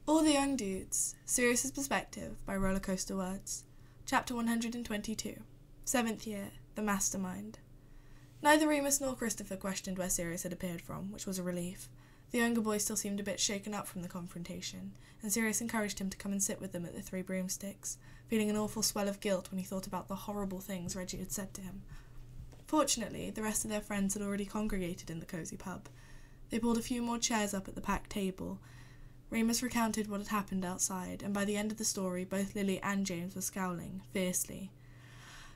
All the Young Dudes, Sirius's Perspective by Rollercosterwords. Chapter 122. 7th Year, The Mastermind. Neither Remus nor Christopher questioned where Sirius had appeared from, which was a relief. The younger boy still seemed a bit shaken up from the confrontation, and Sirius encouraged him to come and sit with them at the Three Broomsticks, feeling an awful swell of guilt when he thought about the horrible things Reggie had said to him. Fortunately, the rest of their friends had already congregated in the cosy pub. They pulled a few more chairs up at the packed table. Remus recounted what had happened outside, and by the end of the story, both Lily and James were scowling, fiercely.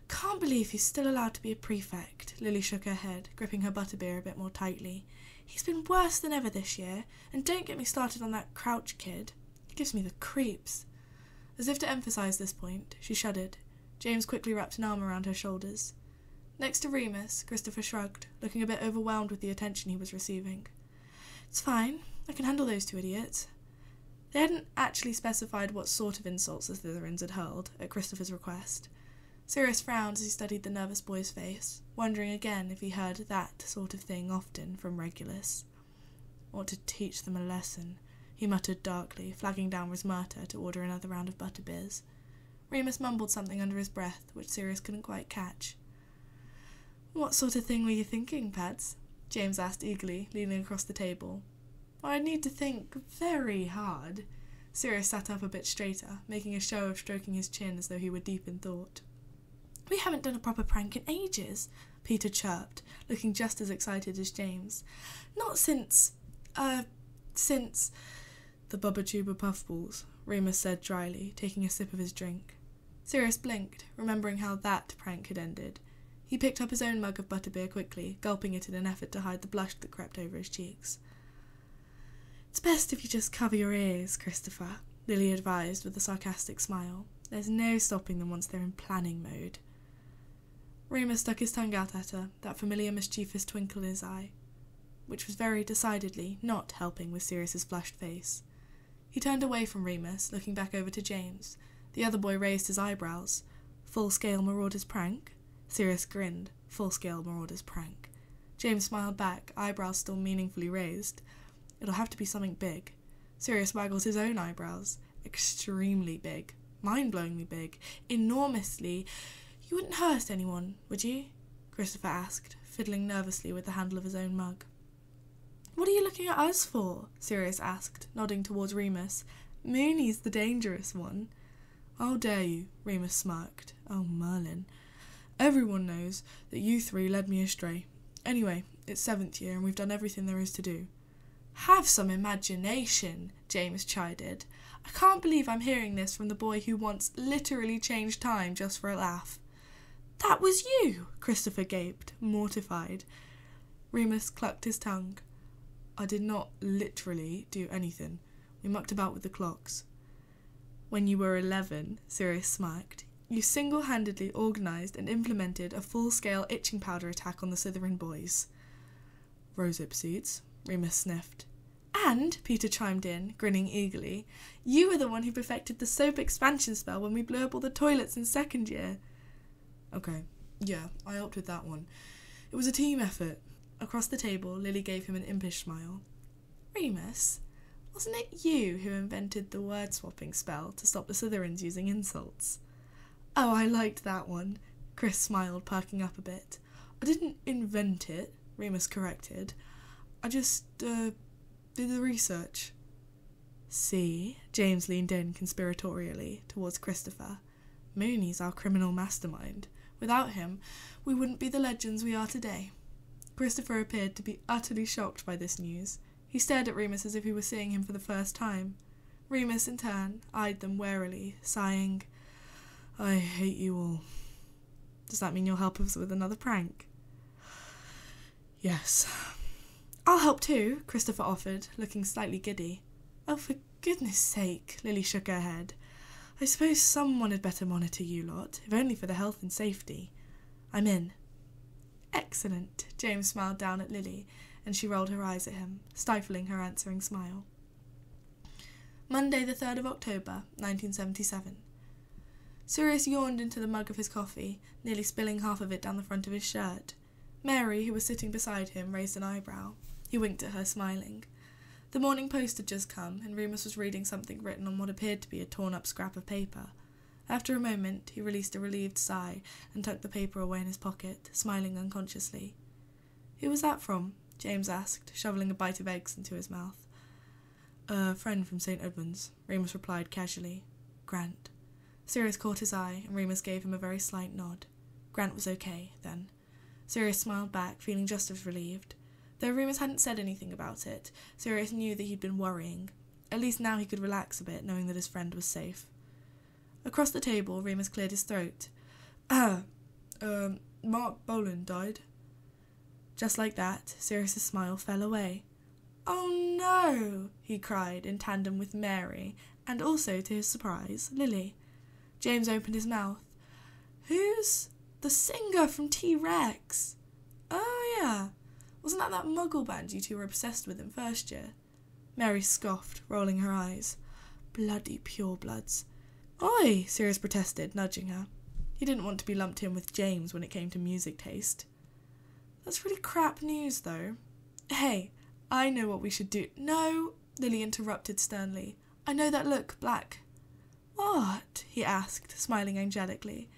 "Can't believe he's still allowed to be a prefect," Lily shook her head, gripping her butterbeer a bit more tightly. "He's been worse than ever this year, and don't get me started on that Crouch kid. He gives me the creeps." As if to emphasise this point, she shuddered. James quickly wrapped an arm around her shoulders. Next to Remus, Christopher shrugged, looking a bit overwhelmed with the attention he was receiving. "It's fine. I can handle those two idiots." They hadn't actually specified what sort of insults the Slytherins had hurled, at Christopher's request. Sirius frowned as he studied the nervous boy's face, wondering again if he heard that sort of thing often from Regulus. "Ought to teach them a lesson," he muttered darkly, flagging down Rosmerta to order another round of butterbeers. Remus mumbled something under his breath, which Sirius couldn't quite catch. "What sort of thing were you thinking, Pads?" James asked eagerly, leaning across the table. "I'd need to think very hard." Sirius sat up a bit straighter, making a show of stroking his chin as though he were deep in thought. "We haven't done a proper prank in ages," Peter chirped, looking just as excited as James. "Not since the Bubba Tuba Puffballs," Remus said dryly, taking a sip of his drink. Sirius blinked, remembering how that prank had ended. He picked up his own mug of butterbeer quickly, gulping it in an effort to hide the blush that crept over his cheeks. "It's best if you just cover your ears, Christopher," Lily advised with a sarcastic smile. "There's no stopping them once they're in planning mode." Remus stuck his tongue out at her, that familiar mischievous twinkle in his eye, which was very decidedly not helping with Sirius's flushed face. He turned away from Remus, looking back over to James. The other boy raised his eyebrows. "Full-scale Marauder's prank?" Sirius grinned. "Full-scale Marauder's prank." James smiled back, eyebrows still meaningfully raised. "It'll have to be something big." Sirius waggled his own eyebrows. "Extremely big. Mind-blowingly big. Enormously. You wouldn't hurt anyone, would you?" Christopher asked, fiddling nervously with the handle of his own mug. "What are you looking at us for?" Sirius asked, nodding towards Remus. "Mooney's the dangerous one." "How dare you?" Remus smirked. "Oh, Merlin. Everyone knows that you three led me astray. Anyway, it's 7th year and we've done everything there is to do." "Have some imagination," James chided. "I can't believe I'm hearing this from the boy who once literally changed time just for a laugh." "That was you!" Christopher gaped, mortified. Remus clucked his tongue. "I did not literally do anything. We mucked about with the clocks." "When you were 11, Sirius smirked, "you single-handedly organised and implemented a full-scale itching powder attack on the Slytherin boys." "Rosehip seeds," Remus sniffed. "And," Peter chimed in, grinning eagerly, "you were the one who perfected the soap expansion spell when we blew up all the toilets in 2nd year. "Okay, yeah, I helped with that one. It was a team effort." Across the table, Lily gave him an impish smile. "Remus, wasn't it you who invented the word-swapping spell to stop the Slytherins using insults?" "Oh, I liked that one," Chris smiled, perking up a bit. "I didn't invent it," Remus corrected. "I just, did the research." "See?" James leaned in conspiratorially towards Christopher. "Mooney's our criminal mastermind. Without him, we wouldn't be the legends we are today." Christopher appeared to be utterly shocked by this news. He stared at Remus as if he were seeing him for the first time. Remus, in turn, eyed them warily, sighing, "I hate you all." "Does that mean you'll help us with another prank?" "Yes." "I'll help too," Christopher offered, looking slightly giddy. "Oh, for goodness sake," Lily shook her head. "I suppose someone had better monitor you lot, if only for the health and safety. I'm in." "Excellent," James smiled down at Lily, and she rolled her eyes at him, stifling her answering smile. Monday the 3rd of October, 1977. Sirius yawned into the mug of his coffee, nearly spilling half of it down the front of his shirt. Mary, who was sitting beside him, raised an eyebrow. He winked at her, smiling. The morning post had just come, and Remus was reading something written on what appeared to be a torn-up scrap of paper. After a moment, he released a relieved sigh and tucked the paper away in his pocket, smiling unconsciously. "Who was that from?" James asked, shoveling a bite of eggs into his mouth. "A friend from St. Edmund's," Remus replied casually. "Grant." Sirius caught his eye, and Remus gave him a very slight nod. Grant was okay, then. Sirius smiled back, feeling just as relieved. Though Remus hadn't said anything about it, Sirius knew that he'd been worrying. At least now he could relax a bit, knowing that his friend was safe. Across the table, Remus cleared his throat. Mark Boland died." Just like that, Sirius's smile fell away. "Oh no!" he cried, in tandem with Mary, and also, to his surprise, Lily. James opened his mouth. "Who's the singer from T-Rex?" "Oh, yeah. Wasn't that muggle band you two were obsessed with in first year?" Mary scoffed, rolling her eyes. "Bloody purebloods." "Oi!" Sirius protested, nudging her. He didn't want to be lumped in with James when it came to music taste. "That's really crap news, though." "Hey, I know what we should do." "No," Lily interrupted sternly. "I know that look, Black." "What?" he asked, smiling angelically.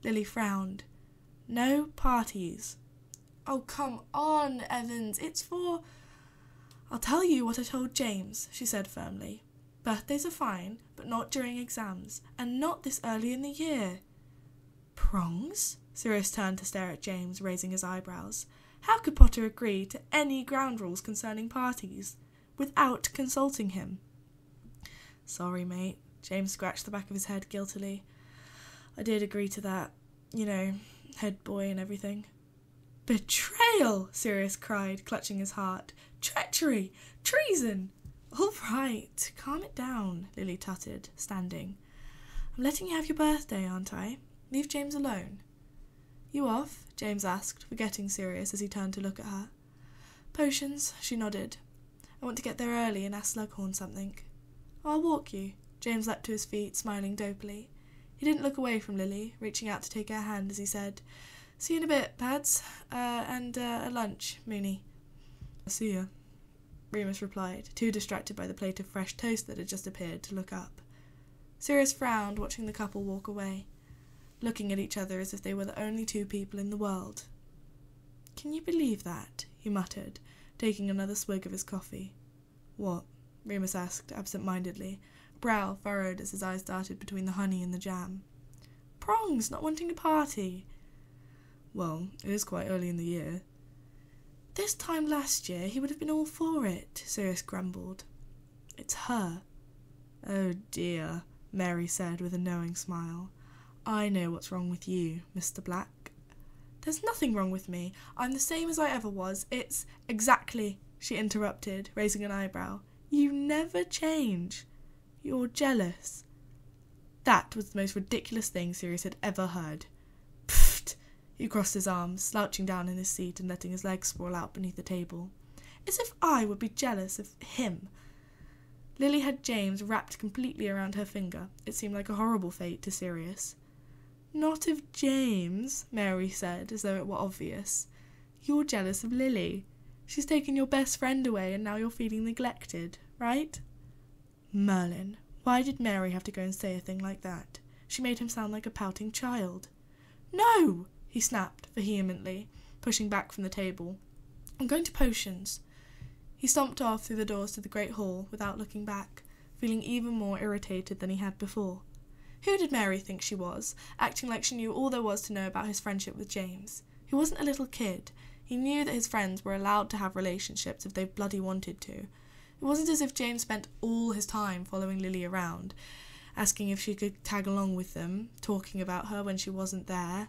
Lily frowned. "No parties." "Oh, come on, Evans. It's for—" "I'll tell you what I told James," she said firmly. "Birthdays are fine, but not during exams, and not this early in the year." "Prongs?" Sirius turned to stare at James, raising his eyebrows. How could Potter agree to any ground rules concerning parties without consulting him? "Sorry, mate." James scratched the back of his head guiltily. "I did agree to that. You know, head boy and everything." "Betrayal!" Sirius cried, clutching his heart. "Treachery! Treason!" "All right, calm it down," Lily tutted, standing. "I'm letting you have your birthday, aren't I? Leave James alone." "You off?" James asked, forgetting Sirius as he turned to look at her. "Potions," she nodded. "I want to get there early and ask Slughorn something." "I'll walk you." James leapt to his feet, smiling dopily. He didn't look away from Lily, reaching out to take her hand as he said, "See you in a bit, Pads, and at lunch, Mooney." "See ya," Remus replied, too distracted by the plate of fresh toast that had just appeared to look up. Sirius frowned, watching the couple walk away, looking at each other as if they were the only two people in the world. "Can you believe that?" he muttered, taking another swig of his coffee. "What?" Remus asked, absent-mindedly, brow furrowed as his eyes darted between the honey and the jam. "Prongs not wanting to party." "Well, it is quite early in the year." "This time last year he would have been all for it," Sirius grumbled. "It's her." "Oh dear," Mary said with a knowing smile. "I know what's wrong with you, Mr. Black." "There's nothing wrong with me. I'm the same as I ever was. It's—" "Exactly," she interrupted, raising an eyebrow. "You never change. You're jealous." That was the most ridiculous thing Sirius had ever heard. "Pfft!" He crossed his arms, slouching down in his seat and letting his legs sprawl out beneath the table. "As if I would be jealous of him." Lily had James wrapped completely around her finger. It seemed like a horrible fate to Sirius. "Not of James," Mary said, as though it were obvious. "You're jealous of Lily. She's taken your best friend away and now you're feeling neglected, right?" Merlin. Why did Mary have to go and say a thing like that? She made him sound like a pouting child. "No!" he snapped vehemently, pushing back from the table. "I'm going to potions." He stomped off through the doors to the great hall without looking back, feeling even more irritated than he had before. Who did Mary think she was, acting like she knew all there was to know about his friendship with James? He wasn't a little kid. He knew that his friends were allowed to have relationships if they bloody wanted to. It wasn't as if James spent all his time following Lily around, asking if she could tag along with them, talking about her when she wasn't there.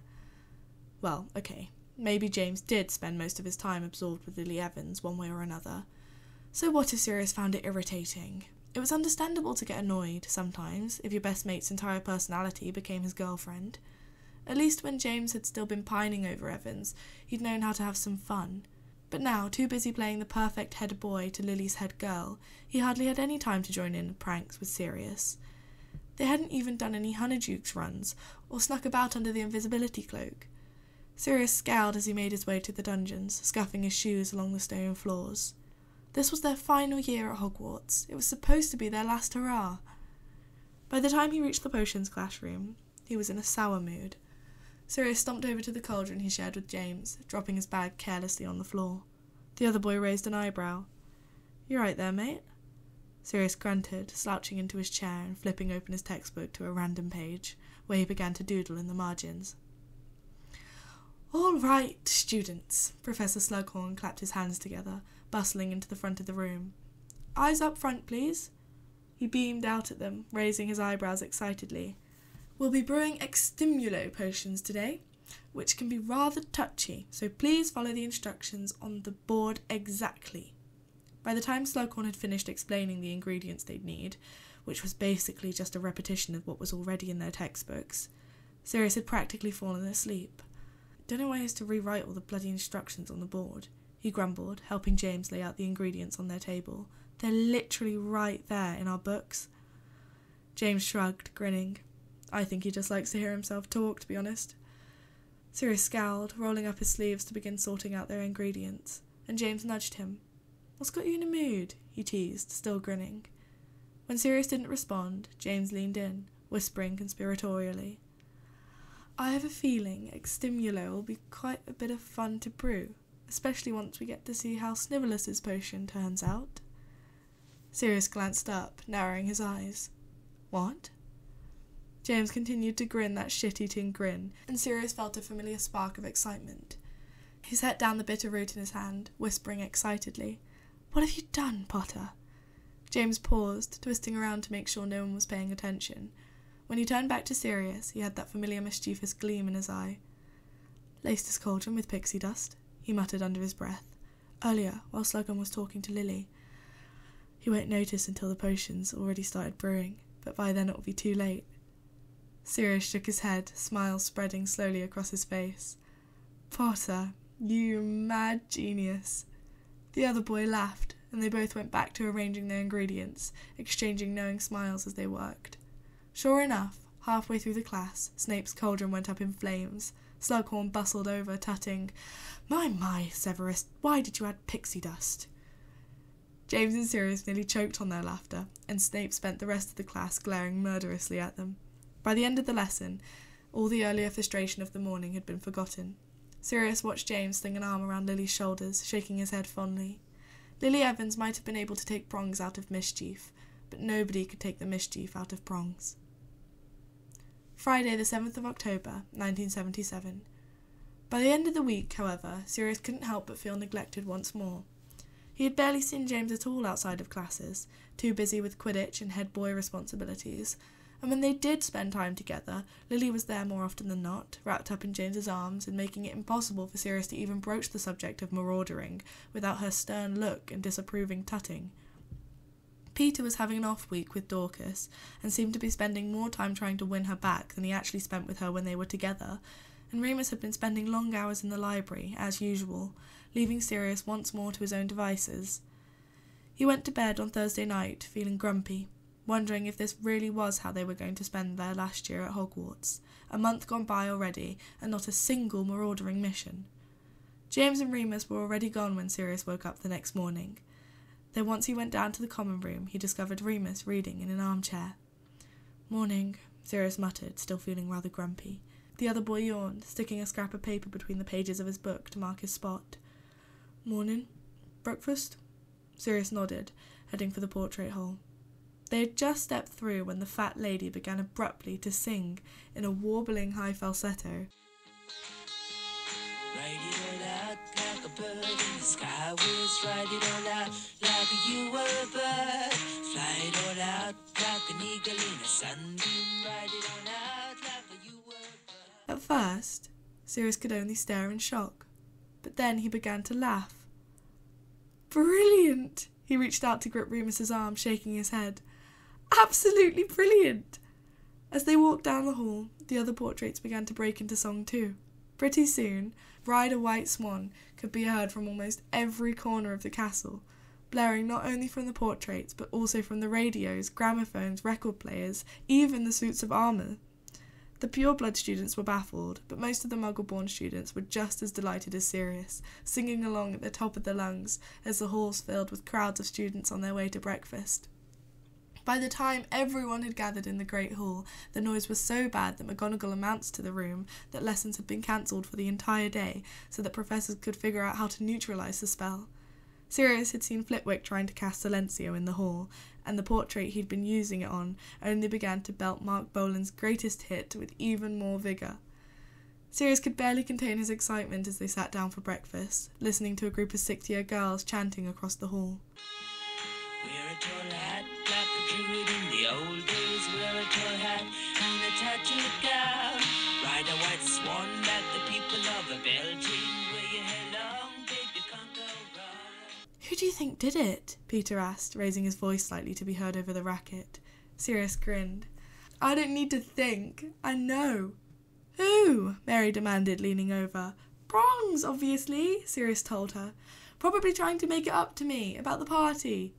Well, okay, maybe James did spend most of his time absorbed with Lily Evans, one way or another. So what if Sirius found it irritating? It was understandable to get annoyed, sometimes, if your best mate's entire personality became his girlfriend. At least when James had still been pining over Evans, he'd known how to have some fun. But now, too busy playing the perfect head boy to Lily's head girl, he hardly had any time to join in pranks with Sirius. They hadn't even done any Honeydukes runs, or snuck about under the invisibility cloak. Sirius scowled as he made his way to the dungeons, scuffing his shoes along the stone floors. This was their final year at Hogwarts. It was supposed to be their last hurrah. By the time he reached the potions classroom, he was in a sour mood. Sirius stomped over to the cauldron he shared with James, dropping his bag carelessly on the floor. The other boy raised an eyebrow. "You right there, mate?" Sirius grunted, slouching into his chair and flipping open his textbook to a random page, where he began to doodle in the margins. "All right, students," Professor Slughorn clapped his hands together, bustling into the front of the room. "Eyes up front, please." He beamed out at them, raising his eyebrows excitedly. "We'll be brewing extimulo potions today, which can be rather touchy, so please follow the instructions on the board exactly." By the time Slughorn had finished explaining the ingredients they'd need, which was basically just a repetition of what was already in their textbooks, Sirius had practically fallen asleep. "Don't know why he has to rewrite all the bloody instructions on the board," he grumbled, helping James lay out the ingredients on their table. "They're literally right there in our books." James shrugged, grinning. "I think he just likes to hear himself talk, to be honest." Sirius scowled, rolling up his sleeves to begin sorting out their ingredients, and James nudged him. "What's got you in a mood?" he teased, still grinning. When Sirius didn't respond, James leaned in, whispering conspiratorially. "I have a feeling extimulo will be quite a bit of fun to brew, especially once we get to see how Snivelus's potion turns out." Sirius glanced up, narrowing his eyes. "What?" James continued to grin that shit-eating grin, and Sirius felt a familiar spark of excitement. He set down the bitter root in his hand, whispering excitedly, "What have you done, Potter?" James paused, twisting around to make sure no one was paying attention. When he turned back to Sirius, he had that familiar mischievous gleam in his eye. "Laced his cauldron with pixie dust," he muttered under his breath, "earlier, while Slughorn was talking to Lily. He won't notice until the potion's already started brewing, but by then it will be too late." Sirius shook his head, smiles spreading slowly across his face. "Potter, you mad genius." The other boy laughed, and they both went back to arranging their ingredients, exchanging knowing smiles as they worked. Sure enough, halfway through the class, Snape's cauldron went up in flames. Slughorn bustled over, tutting, My, Severus, why did you add pixie dust?" James and Sirius nearly choked on their laughter, and Snape spent the rest of the class glaring murderously at them. By the end of the lesson, all the earlier frustration of the morning had been forgotten. Sirius watched James sling an arm around Lily's shoulders, shaking his head fondly. Lily Evans might have been able to take prongs out of mischief, but nobody could take the mischief out of prongs. Friday, the 7th of October, 1977. By the end of the week, however, Sirius couldn't help but feel neglected once more. He had barely seen James at all outside of classes, too busy with Quidditch and head boy responsibilities, and when they did spend time together, Lily was there more often than not, wrapped up in James's arms and making it impossible for Sirius to even broach the subject of maraudering without her stern look and disapproving tutting. Peter was having an off week with Dorcas and seemed to be spending more time trying to win her back than he actually spent with her when they were together, and Remus had been spending long hours in the library, as usual, leaving Sirius once more to his own devices. He went to bed on Thursday night, feeling grumpy, wondering if this really was how they were going to spend their last year at Hogwarts, a month gone by already, and not a single maraudering mission. James and Remus were already gone when Sirius woke up the next morning, though once he went down to the common room, he discovered Remus reading in an armchair. "Morning," Sirius muttered, still feeling rather grumpy. The other boy yawned, sticking a scrap of paper between the pages of his book to mark his spot. "Morning. Breakfast?" Sirius nodded, heading for the portrait hole. They had just stepped through when the fat lady began abruptly to sing in a warbling high falsetto. Write it all out like a bird in the sky, whiz, write it all out like you were a bird, fly it all out like an eagle in a sunbeam, write it all out like you were a bird. At first, Sirius could only stare in shock, but then he began to laugh. "Brilliant!" He reached out to grip Remus's arm, shaking his head. "Absolutely brilliant!" As they walked down the hall, the other portraits began to break into song too. Pretty soon, Ride a White Swan could be heard from almost every corner of the castle, blaring not only from the portraits, but also from the radios, gramophones, record players, even the suits of armour. The pureblood students were baffled, but most of the Muggle-born students were just as delighted as Sirius, singing along at the top of their lungs as the halls filled with crowds of students on their way to breakfast. By the time everyone had gathered in the Great Hall, the noise was so bad that McGonagall announced to the room that lessons had been cancelled for the entire day so that professors could figure out how to neutralise the spell. Sirius had seen Flitwick trying to cast Silencio in the hall, and the portrait he'd been using it on only began to belt Mark Bolan's greatest hit with even more vigour. Sirius could barely contain his excitement as they sat down for breakfast, listening to a group of sixth-year girls chanting across the hall. Wear a tall hat, like a druid in the old days. Wear a tall hat and a tattooed gown. Ride a white swan like the people of a Beltane. Wear your hair long, babe, you can't go wrong. "Who do you think did it?" Peter asked, raising his voice slightly to be heard over the racket. Sirius grinned. "I don't need to think. I know." "Who?" Mary demanded, leaning over. "Prongs, obviously," Sirius told her. "Probably trying to make it up to me about the party."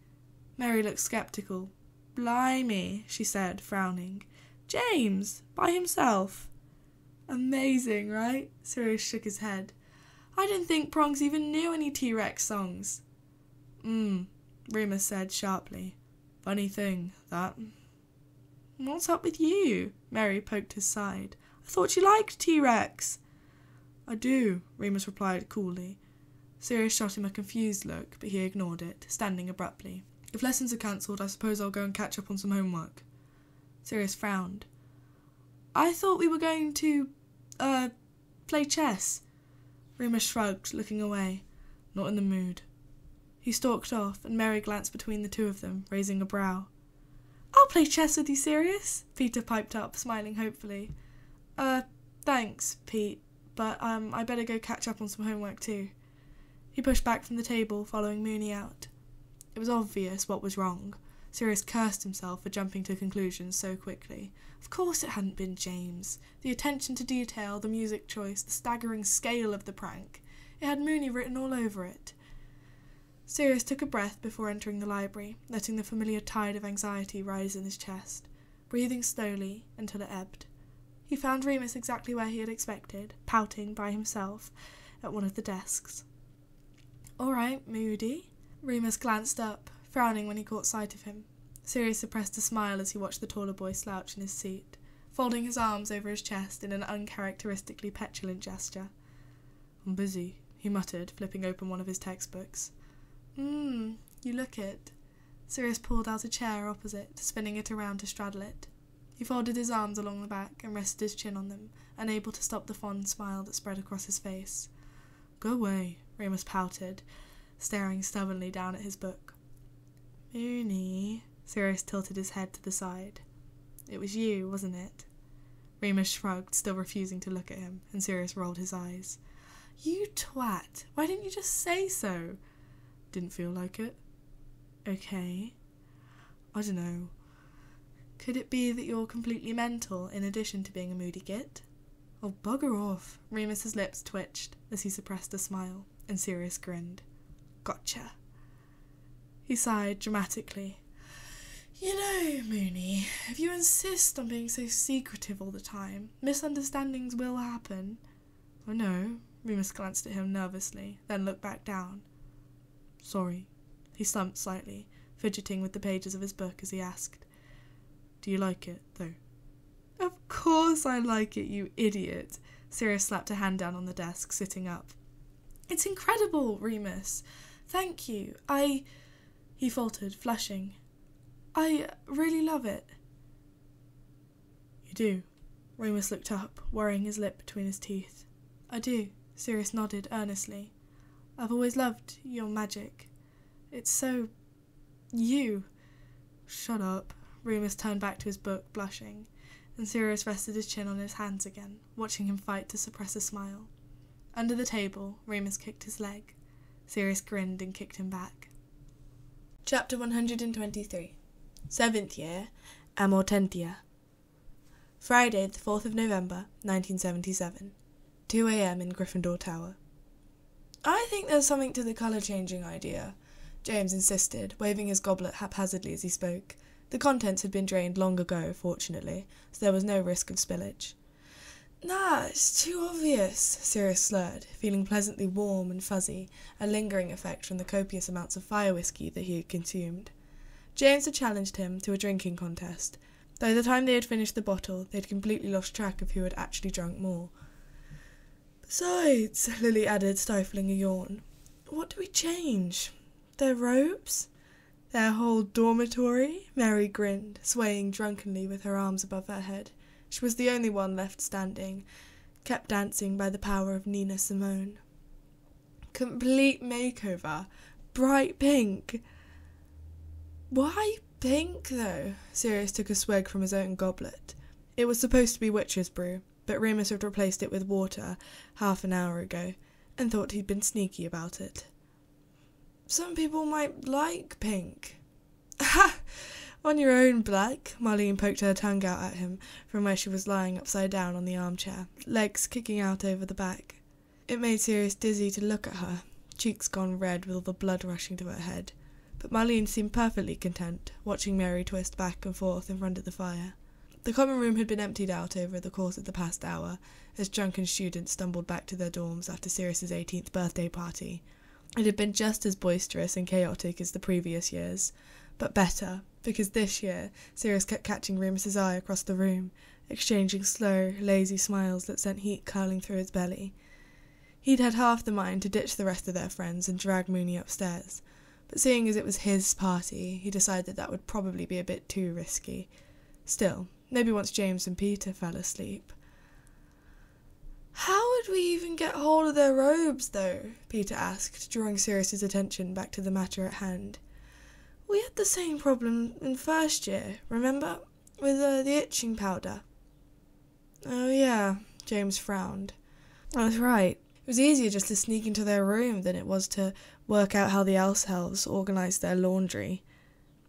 Mary looked sceptical. "Blimey," she said, frowning. "James, by himself." "Amazing, right?" Sirius shook his head. "I didn't think Prongs even knew any T-Rex songs." Remus said sharply. "Funny thing, that." "What's up with you?" Mary poked his side. "I thought you liked T-Rex." "I do," Remus replied coolly. Sirius shot him a confused look, but he ignored it, standing abruptly. "If lessons are cancelled, I suppose I'll go and catch up on some homework." Sirius frowned. "I thought we were going to, play chess." Remus shrugged, looking away. "Not in the mood." He stalked off, and Mary glanced between the two of them, raising a brow. "I'll play chess with you, Sirius," Peter piped up, smiling hopefully. Thanks, Pete, but, I better go catch up on some homework too." He pushed back from the table, following Moony out. It was obvious what was wrong. Sirius cursed himself for jumping to conclusions so quickly. Of course it hadn't been James. The attention to detail, the music choice, the staggering scale of the prank. It had Moony written all over it. Sirius took a breath before entering the library, letting the familiar tide of anxiety rise in his chest, breathing slowly until it ebbed. He found Remus exactly where he had expected, pouting by himself at one of the desks. "All right, Moody." Remus glanced up, frowning when he caught sight of him. Sirius suppressed a smile as he watched the taller boy slouch in his seat, folding his arms over his chest in an uncharacteristically petulant gesture. "I'm busy," he muttered, flipping open one of his textbooks. You look it." Sirius pulled out a chair opposite, spinning it around to straddle it. He folded his arms along the back and rested his chin on them, unable to stop the fond smile that spread across his face. "Go away," Remus pouted, staring stubbornly down at his book. "Moony," Sirius tilted his head to the side. "It was you, wasn't it?" Remus shrugged, still refusing to look at him, and Sirius rolled his eyes. "You twat! Why didn't you just say so?" "Didn't feel like it." "Okay. I dunno. Could it be that you're completely mental in addition to being a moody git?" "Oh, bugger off." Remus's lips twitched as he suppressed a smile, and Sirius grinned. "Gotcha." He sighed dramatically. "You know, Moony, if you insist on being so secretive all the time, misunderstandings will happen." "I know." Remus glanced at him nervously, then looked back down. "Sorry." He slumped slightly, fidgeting with the pages of his book as he asked, "Do you like it, though?" "Of course I like it, you idiot." Sirius slapped a hand down on the desk, sitting up. "It's incredible, Remus. Thank you. He faltered, flushing. "I really love it." "You do?" Remus looked up, worrying his lip between his teeth. "I do." Sirius nodded earnestly. "I've always loved your magic. It's so... you." "Shut up." Remus turned back to his book, blushing, and Sirius rested his chin on his hands again, watching him fight to suppress a smile. Under the table, Remus kicked his leg. Sirius grinned and kicked him back. Chapter 123. 7th Year, Amortentia. Friday, the 4th of November, 1977. 2 a.m. in Gryffindor Tower. "I think there's something to the colour-changing idea," James insisted, waving his goblet haphazardly as he spoke. The contents had been drained long ago, fortunately, so there was no risk of spillage. Nah, it's too obvious, Sirius slurred, feeling pleasantly warm and fuzzy, a lingering effect from the copious amounts of fire whiskey that he had consumed. James had challenged him to a drinking contest. By the time they had finished the bottle, they had completely lost track of who had actually drunk more. Besides, Lily added, stifling a yawn, what do we change? Their robes? Their whole dormitory? Mary grinned, swaying drunkenly with her arms above her head. She was the only one left standing, kept dancing by the power of Nina Simone. Complete makeover. Bright pink. Why pink, though? Sirius took a swig from his own goblet. It was supposed to be witch's brew, but Remus had replaced it with water half an hour ago, and thought he'd been sneaky about it. Some people might like pink. Ha! On your own, Black. Marlene poked her tongue out at him from where she was lying upside down on the armchair, legs kicking out over the back. It made Sirius dizzy to look at her, cheeks gone red with all the blood rushing to her head. But Marlene seemed perfectly content, watching Mary twist back and forth in front of the fire. The common room had been emptied out over the course of the past hour, as drunken students stumbled back to their dorms after Sirius's 18th birthday party. It had been just as boisterous and chaotic as the previous years, but better, because this year Sirius kept catching Remus's eye across the room, exchanging slow, lazy smiles that sent heat curling through his belly. He'd had half the mind to ditch the rest of their friends and drag Moony upstairs, but seeing as it was his party, he decided that would probably be a bit too risky. Still, maybe once James and Peter fell asleep. How would we even get hold of their robes, though? Peter asked, drawing Sirius's attention back to the matter at hand. We had the same problem in first year, remember? With the itching powder. Oh yeah, James frowned. That's right. It was easier just to sneak into their room than it was to work out how the elves organised their laundry.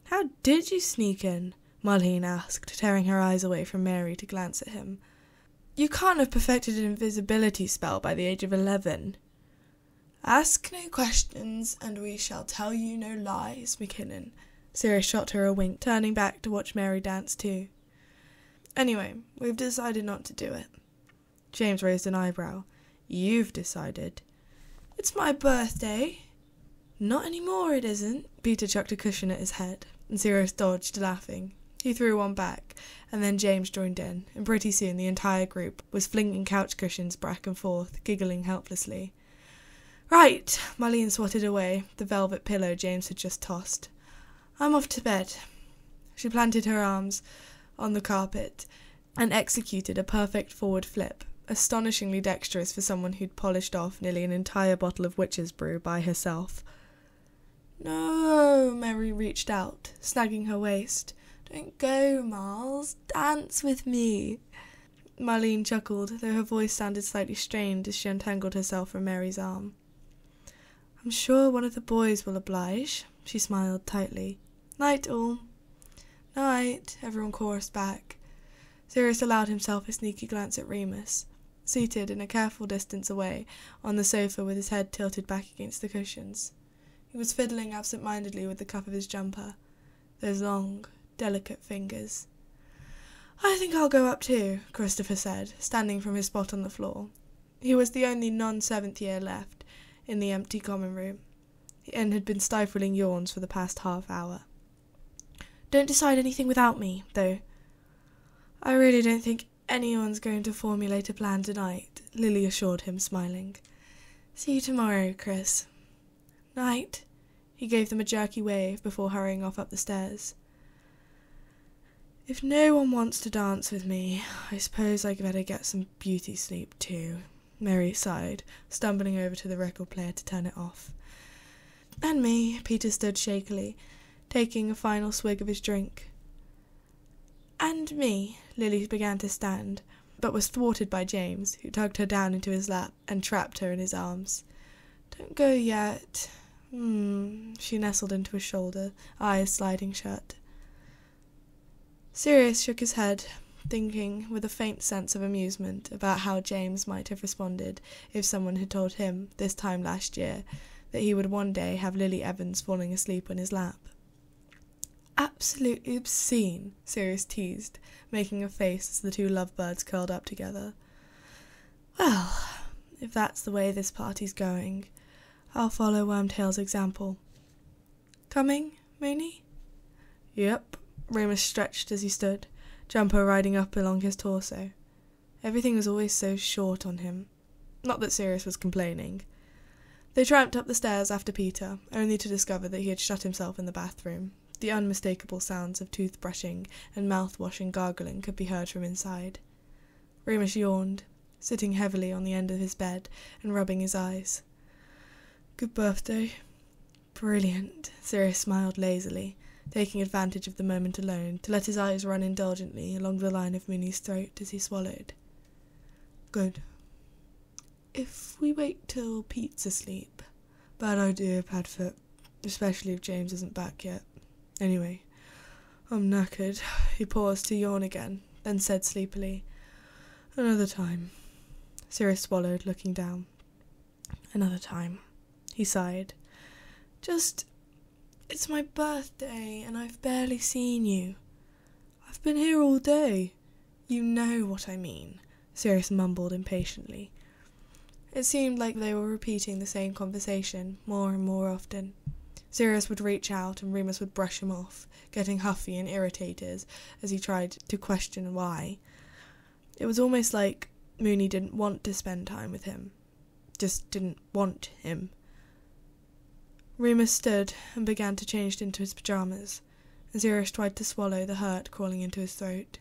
How did you sneak in? Marlene asked, tearing her eyes away from Mary to glance at him. You can't have perfected an invisibility spell by the age of 11. Ask no questions, and we shall tell you no lies, McKinnon. Sirius shot her a wink, turning back to watch Mary dance too. Anyway, we've decided not to do it. James raised an eyebrow. You've decided. It's my birthday. Not anymore, it isn't. Peter chucked a cushion at his head, and Sirius dodged, laughing. He threw one back, and then James joined in, and pretty soon the entire group was flinging couch cushions back and forth, giggling helplessly. Right, Marlene swatted away the velvet pillow James had just tossed. I'm off to bed. She planted her arms on the carpet and executed a perfect forward flip, astonishingly dexterous for someone who'd polished off nearly an entire bottle of witch's brew by herself. No, Mary reached out, snagging her waist. Don't go, Miles. Dance with me. Marlene chuckled, though her voice sounded slightly strained as she untangled herself from Mary's arm. I'm sure one of the boys will oblige, she smiled tightly. Night, all. Night, everyone chorused back. Sirius allowed himself a sneaky glance at Remus, seated in a careful distance away on the sofa with his head tilted back against the cushions. He was fiddling absent-mindedly with the cuff of his jumper, those long, delicate fingers. I think I'll go up too, Christopher said, standing from his spot on the floor. He was the only non-7th year left in the empty common room, and had been stifling yawns for the past half hour. Don't decide anything without me, though. I really don't think anyone's going to formulate a plan tonight, Lily assured him, smiling. See you tomorrow, Chris. Night. He gave them a jerky wave before hurrying off up the stairs. If no one wants to dance with me, I suppose I'd better get some beauty sleep too, Mary sighed, stumbling over to the record player to turn it off. And me, Peter stood shakily, taking a final swig of his drink. And me, Lily began to stand, but was thwarted by James, who tugged her down into his lap and trapped her in his arms. Don't go yet. She nestled into his shoulder, eyes sliding shut. Sirius shook his head, thinking with a faint sense of amusement about how James might have responded if someone had told him, this time last year, that he would one day have Lily Evans falling asleep on his lap. Absolutely obscene, Sirius teased, making a face as the two lovebirds curled up together. Well, if that's the way this party's going, I'll follow Wormtail's example. Coming, Moony? Yep, Remus stretched as he stood, Jumper riding up along his torso. Everything was always so short on him. Not that Sirius was complaining. They tramped up the stairs after Peter, only to discover that he had shut himself in the bathroom. The unmistakable sounds of toothbrushing and mouth-washing gargling could be heard from inside. Remus yawned, sitting heavily on the end of his bed and rubbing his eyes. Good birthday. Brilliant, Sirius smiled lazily, taking advantage of the moment alone to let his eyes run indulgently along the line of Moony's throat as he swallowed. Good. If we wait till Pete's asleep. Bad idea, Padfoot, especially if James isn't back yet. Anyway, I'm knackered. He paused to yawn again, then said sleepily, Another time. Sirius swallowed, looking down. Another time. He sighed. It's my birthday, and I've barely seen you. I've been here all day. You know what I mean, Sirius mumbled impatiently. It seemed like they were repeating the same conversation more and more often. Sirius would reach out and Remus would brush him off, getting huffy and irritated as he tried to question why. It was almost like Moony didn't want to spend time with him. Just didn't want him. Remus stood and began to change into his pyjamas, and Sirius tried to swallow the hurt crawling into his throat.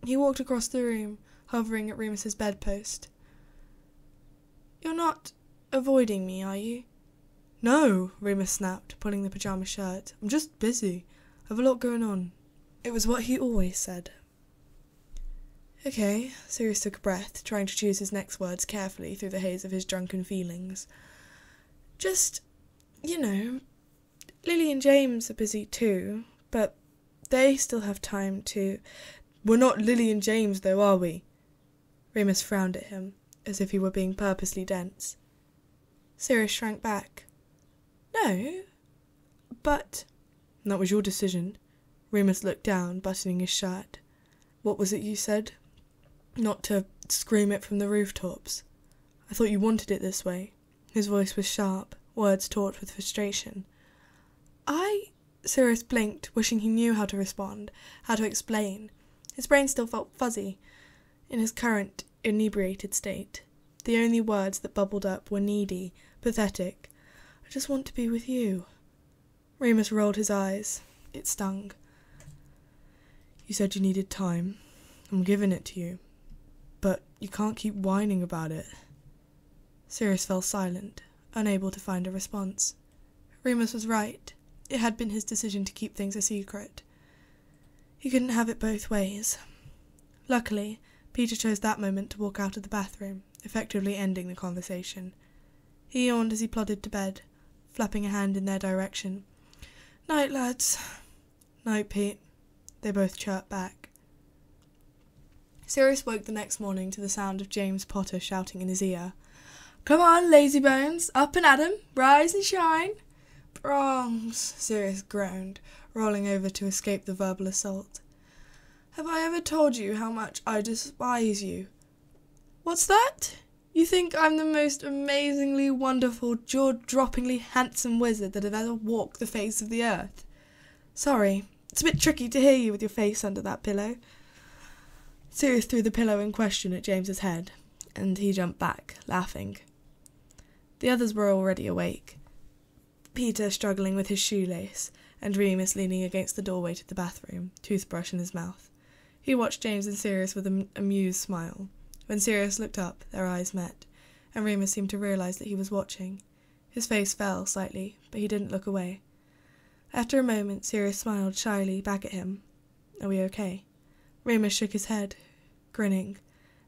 He walked across the room, hovering at Remus's bedpost. You're not avoiding me, are you? No, Remus snapped, pulling the pyjama shirt. I'm just busy. I've a lot going on. It was what he always said. Okay, Sirius took a breath, trying to choose his next words carefully through the haze of his drunken feelings. Just, Lily and James are busy too, but they still have time to... We're not Lily and James though, are we? Remus frowned at him, as if he were being purposely dense. Sirius shrank back. No, but... That was your decision. Remus looked down, buttoning his shirt. What was it you said? Not to scream it from the rooftops. I thought you wanted it this way. His voice was sharp, words taut with frustration. Sirius blinked, wishing he knew how to respond, how to explain. His brain still felt fuzzy, in his current inebriated state. The only words that bubbled up were needy, pathetic. I just want to be with you. Remus rolled his eyes. It stung. You said you needed time. I'm giving it to you. But you can't keep whining about it. Sirius fell silent, unable to find a response. Remus was right. It had been his decision to keep things a secret. He couldn't have it both ways. Luckily, Peter chose that moment to walk out of the bathroom, effectively ending the conversation. He yawned as he plodded to bed, flapping a hand in their direction. Night, lads. Night, Pete. They both chirped back. Sirius woke the next morning to the sound of James Potter shouting in his ear. Come on, lazy bones, up and at 'em, rise and shine. Bronx, Sirius groaned, rolling over to escape the verbal assault. Have I ever told you how much I despise you? What's that? You think I'm the most amazingly wonderful, jaw-droppingly handsome wizard that have ever walked the face of the earth? Sorry, it's a bit tricky to hear you with your face under that pillow. Sirius threw the pillow in question at James's head, and he jumped back, laughing. The others were already awake. Peter struggling with his shoelace, and Remus leaning against the doorway to the bathroom, toothbrush in his mouth. He watched James and Sirius with an amused smile. When Sirius looked up, their eyes met, and Remus seemed to realise that he was watching. His face fell slightly, but he didn't look away. After a moment, Sirius smiled shyly back at him. Are we okay? Remus shook his head, grinning,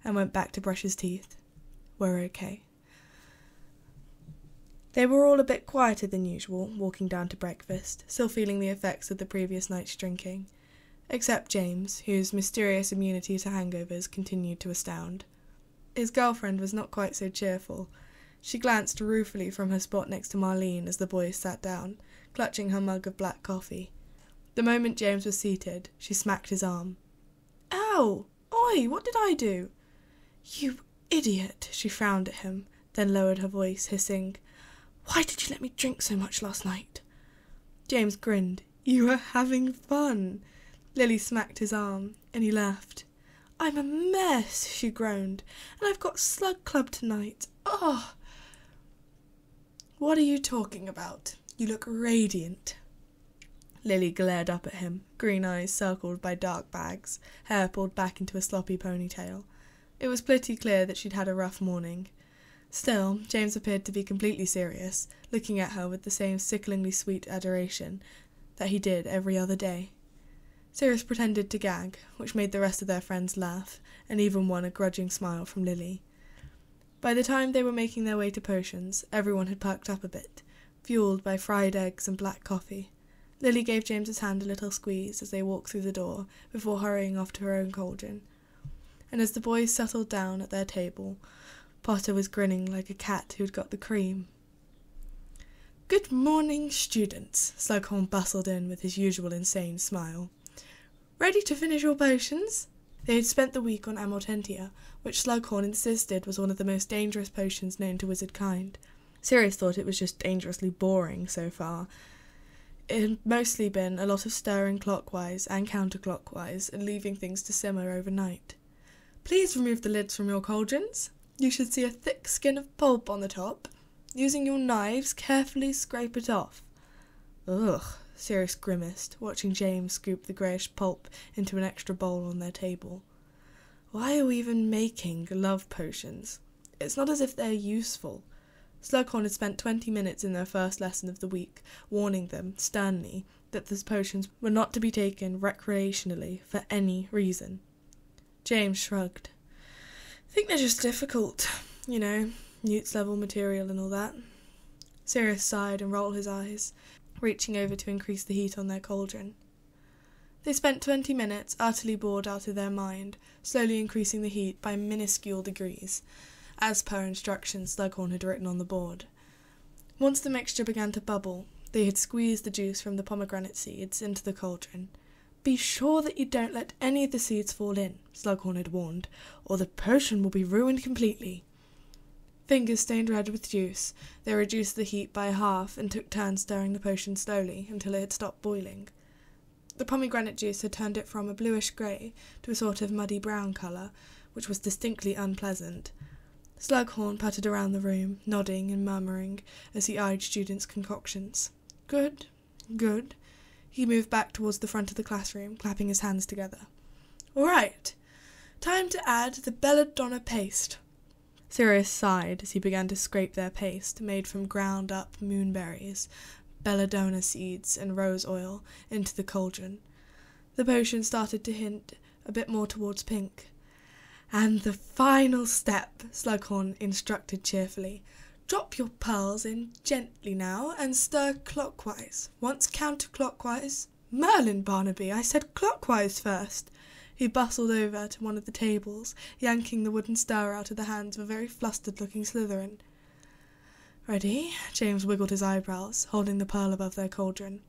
and went back to brush his teeth. We're okay. They were all a bit quieter than usual, walking down to breakfast, still feeling the effects of the previous night's drinking. Except James, whose mysterious immunity to hangovers continued to astound. His girlfriend was not quite so cheerful. She glanced ruefully from her spot next to Marlene as the boys sat down, clutching her mug of black coffee. The moment James was seated, she smacked his arm. Ow! Oi, what did I do? You idiot, she frowned at him, then lowered her voice, hissing, "Why did you let me drink so much last night?" James grinned. "You were having fun." Lily smacked his arm, and he laughed. "I'm a mess," she groaned, "and I've got slug club tonight. Oh!" "What are you talking about? You look radiant." Lily glared up at him, green eyes circled by dark bags, hair pulled back into a sloppy ponytail. It was pretty clear that she'd had a rough morning. Still, James appeared to be completely serious, looking at her with the same sickeningly sweet adoration that he did every other day. Sirius pretended to gag, which made the rest of their friends laugh, and even won a grudging smile from Lily. By the time they were making their way to potions, everyone had perked up a bit, fueled by fried eggs and black coffee. Lily gave James's hand a little squeeze as they walked through the door, before hurrying off to her own cauldron. And as the boys settled down at their table, Potter was grinning like a cat who'd got the cream. "Good morning, students," Slughorn bustled in with his usual insane smile. "Ready to finish your potions?" They had spent the week on Amortentia, which Slughorn insisted was one of the most dangerous potions known to wizard kind. Sirius thought it was just dangerously boring so far. It had mostly been a lot of stirring clockwise and counterclockwise and leaving things to simmer overnight. "Please remove the lids from your cauldrons. You should see a thick skin of pulp on the top. Using your knives, carefully scrape it off." "Ugh," Sirius grimaced, watching James scoop the greyish pulp into an extra bowl on their table. "Why are we even making love potions? It's not as if they're useful." Slughorn had spent 20 minutes in their first lesson of the week, warning them, sternly, that the potions were not to be taken recreationally for any reason. James shrugged. "I think they're just difficult. You know, Newt's level material and all that." Sirius sighed and rolled his eyes, reaching over to increase the heat on their cauldron. They spent 20 minutes utterly bored out of their mind, slowly increasing the heat by minuscule degrees, as per instructions Slughorn had written on the board. Once the mixture began to bubble, they had squeezed the juice from the pomegranate seeds into the cauldron. "Be sure that you don't let any of the seeds fall in," Slughorn had warned, "or the potion will be ruined completely." Fingers stained red with juice, they reduced the heat by half and took turns stirring the potion slowly until it had stopped boiling. The pomegranate juice had turned it from a bluish grey to a sort of muddy brown colour, which was distinctly unpleasant. Slughorn puttered around the room, nodding and murmuring as he eyed students' concoctions. "Good, good." He moved back towards the front of the classroom, clapping his hands together. "All right, time to add the belladonna paste." Sirius sighed as he began to scrape their paste, made from ground-up moonberries, belladonna seeds and rose oil, into the cauldron. The potion started to hint a bit more towards pink. "And the final step," Slughorn instructed cheerfully. "Drop your pearls in gently now and stir clockwise. Once counterclockwise. Merlin, Barnaby, I said clockwise first." He bustled over to one of the tables, yanking the wooden stirrer out of the hands of a very flustered-looking Slytherin. "Ready?" James wiggled his eyebrows, holding the pearl above their cauldron.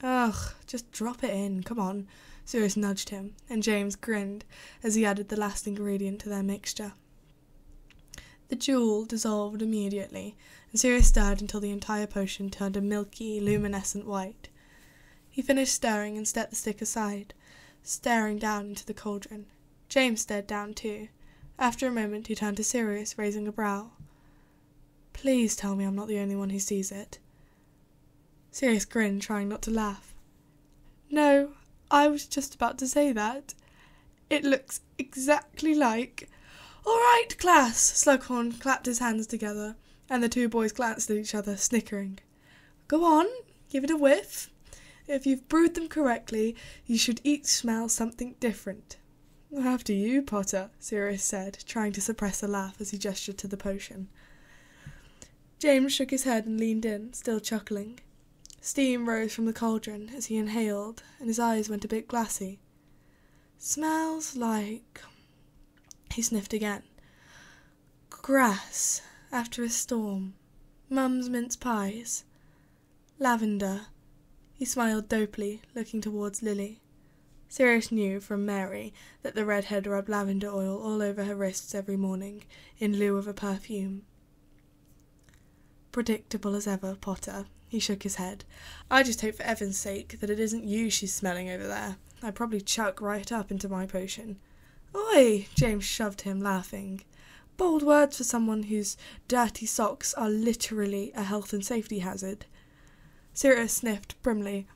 "Ugh, just drop it in, come on." Sirius nudged him, and James grinned as he added the last ingredient to their mixture. The jewel dissolved immediately, and Sirius stirred until the entire potion turned a milky, luminescent white. He finished stirring and set the stick aside, staring down into the cauldron. James stared down too. After a moment he turned to Sirius, raising a brow. "Please tell me I'm not the only one who sees it." Sirius grinned, trying not to laugh. "No, I was just about to say that. It looks exactly like—" "All right, class!" Slughorn clapped his hands together, and the two boys glanced at each other, snickering. "Go on, give it a whiff. If you've brewed them correctly, you should each smell something different." "After you, Potter," Sirius said, trying to suppress a laugh as he gestured to the potion. James shook his head and leaned in, still chuckling. Steam rose from the cauldron as he inhaled, and his eyes went a bit glassy. "Smells like—" He sniffed again. "Grass after a storm. Mum's mince pies. Lavender." He smiled dopely, looking towards Lily. Sirius knew from Mary that the redhead rubbed lavender oil all over her wrists every morning, in lieu of a perfume. Predictable as ever, Potter. He shook his head. I just hope for Evan's sake that it isn't you she's smelling over there. I'd probably chuck right up into my potion. Oi! James shoved him, laughing. Bold words for someone whose dirty socks are literally a health and safety hazard. Sirius sniffed primly,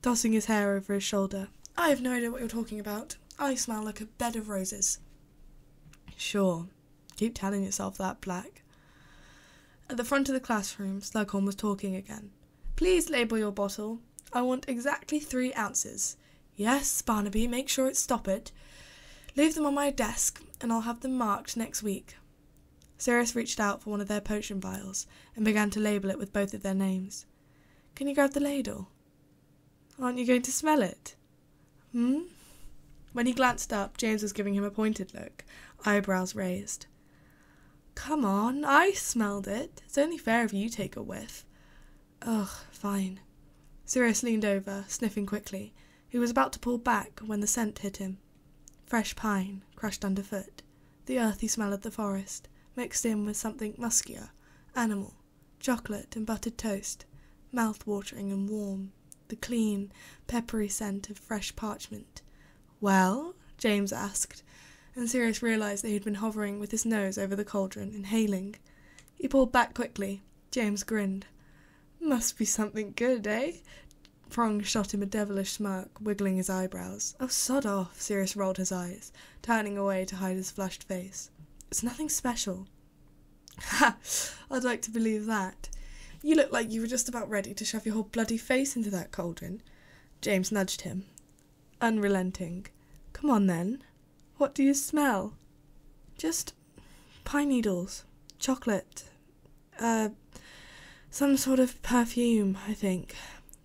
tossing his hair over his shoulder. I have no idea what you're talking about. I smell like a bed of roses. Sure. Keep telling yourself that, Black. At the front of the classroom, Slughorn was talking again. Please label your bottle. I want exactly 3 ounces. Yes, Barnaby, make sure it's stoppered. Leave them on my desk, and I'll have them marked next week. Sirius reached out for one of their potion vials, and began to label it with both of their names. Can you grab the ladle? Aren't you going to smell it? When he glanced up, James was giving him a pointed look, eyebrows raised. Come on, I smelled it. It's only fair if you take a whiff. Ugh, fine. Sirius leaned over, sniffing quickly. He was about to pull back when the scent hit him. Fresh pine, crushed underfoot. The earthy smell of the forest, mixed in with something muskier, animal, chocolate and buttered toast, mouth-watering and warm. The clean, peppery scent of fresh parchment. Well? James asked, and Sirius realised that he had been hovering with his nose over the cauldron, inhaling. He pulled back quickly. James grinned. Must be something good, eh? Prong shot him a devilish smirk, wiggling his eyebrows. Oh, sod off, Sirius rolled his eyes, turning away to hide his flushed face. It's nothing special. Ha! I'd like to believe that. You look like you were just about ready to shove your whole bloody face into that cauldron. James nudged him, unrelenting. Come on, then. What do you smell? Just pine needles, chocolate, some sort of perfume, I think.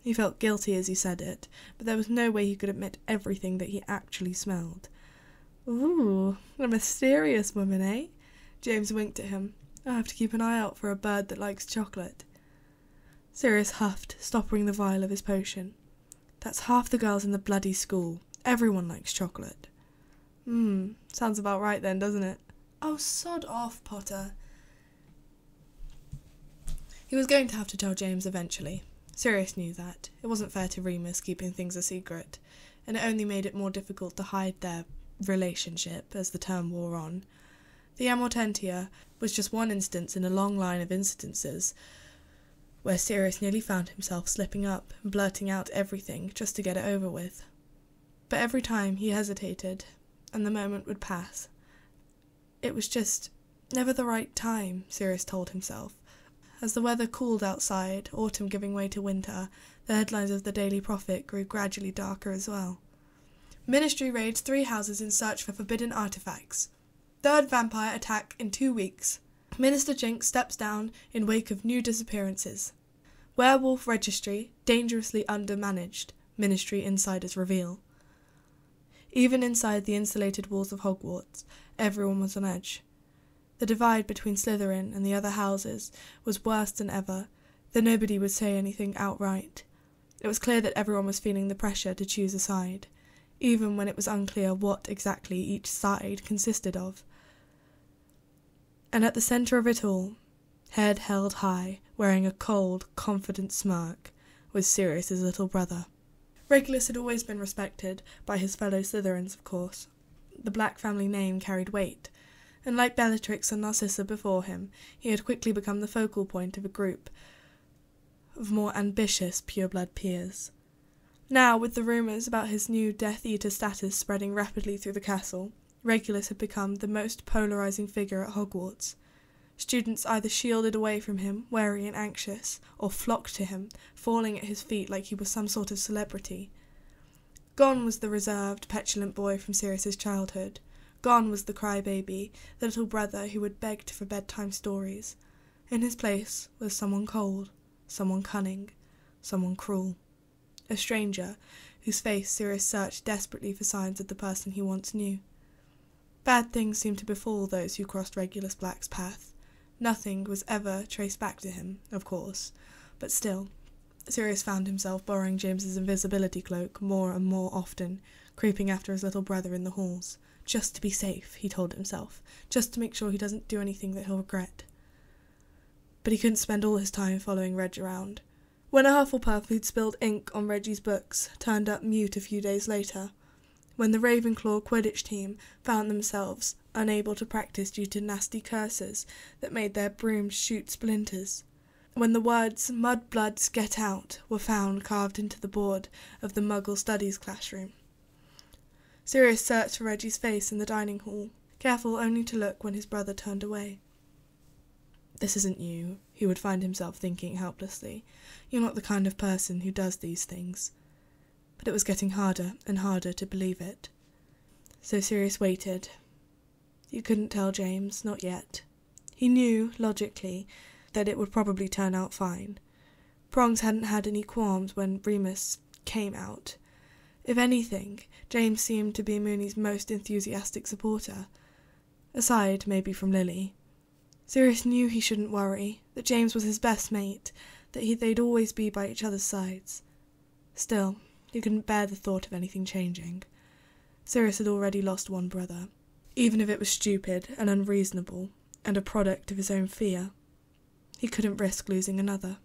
He felt guilty as he said it, but there was no way he could admit everything that he actually smelled. Ooh, a mysterious woman, eh? James winked at him. I'll have to keep an eye out for a bird that likes chocolate. Sirius huffed, stopping the vial of his potion. That's half the girls in the bloody school. Everyone likes chocolate. Sounds about right then, doesn't it? Oh, sod off, Potter. He was going to have to tell James eventually. Sirius knew that. It wasn't fair to Remus keeping things a secret, and it only made it more difficult to hide their relationship as the term wore on. The Amortentia was just one instance in a long line of incidences where Sirius nearly found himself slipping up and blurting out everything just to get it over with. But every time he hesitated, and the moment would pass. It was just never the right time, Sirius told himself. As the weather cooled outside, autumn giving way to winter, the headlines of the Daily Prophet grew gradually darker as well. Ministry raids 3 houses in search for forbidden artifacts. 3rd vampire attack in 2 weeks. Minister Jinx steps down in wake of new disappearances. Werewolf registry dangerously undermanaged, ministry insiders reveal. Even inside the insulated walls of Hogwarts, everyone was on edge. The divide between Slytherin and the other houses was worse than ever, though nobody would say anything outright. It was clear that everyone was feeling the pressure to choose a side, even when it was unclear what exactly each side consisted of. And at the centre of it all, head held high, wearing a cold, confident smirk, was Sirius's little brother. Regulus had always been respected by his fellow Slytherins, of course. The Black family name carried weight, and like Bellatrix and Narcissa before him, he had quickly become the focal point of a group of more ambitious pureblood peers. Now, with the rumours about his new Death Eater status spreading rapidly through the castle, Regulus had become the most polarising figure at Hogwarts. Students either shielded away from him, wary and anxious, or flocked to him, falling at his feet like he was some sort of celebrity. Gone was the reserved, petulant boy from Sirius's childhood. Gone was the crybaby, the little brother who had begged for bedtime stories. In his place was someone cold, someone cunning, someone cruel. A stranger, whose face Sirius searched desperately for signs of the person he once knew. Bad things seemed to befall those who crossed Regulus Black's path. Nothing was ever traced back to him, of course, but still, Sirius found himself borrowing James's invisibility cloak more and more often, creeping after his little brother in the halls. Just to be safe, he told himself, just to make sure he doesn't do anything that he'll regret. But he couldn't spend all his time following Reg around. When a Hufflepuff who'd spilled ink on Reggie's books turned up mute a few days later, when the Ravenclaw Quidditch team found themselves unable to practice due to nasty curses that made their brooms shoot splinters, when the words "Mudbloods, get out" were found carved into the board of the Muggle Studies classroom, Sirius searched for Reggie's face in the dining hall, careful only to look when his brother turned away. "This isn't you," he would find himself thinking helplessly. "You're not the kind of person who does these things." But it was getting harder and harder to believe it. So Sirius waited. He couldn't tell James, not yet. He knew, logically, that it would probably turn out fine. Prongs hadn't had any qualms when Remus came out. If anything, James seemed to be Moony's most enthusiastic supporter, aside maybe from Lily. Sirius knew he shouldn't worry, that James was his best mate, that they'd always be by each other's sides. Still, he couldn't bear the thought of anything changing. Sirius had already lost one brother, even if it was stupid and unreasonable, and a product of his own fear. He couldn't risk losing another.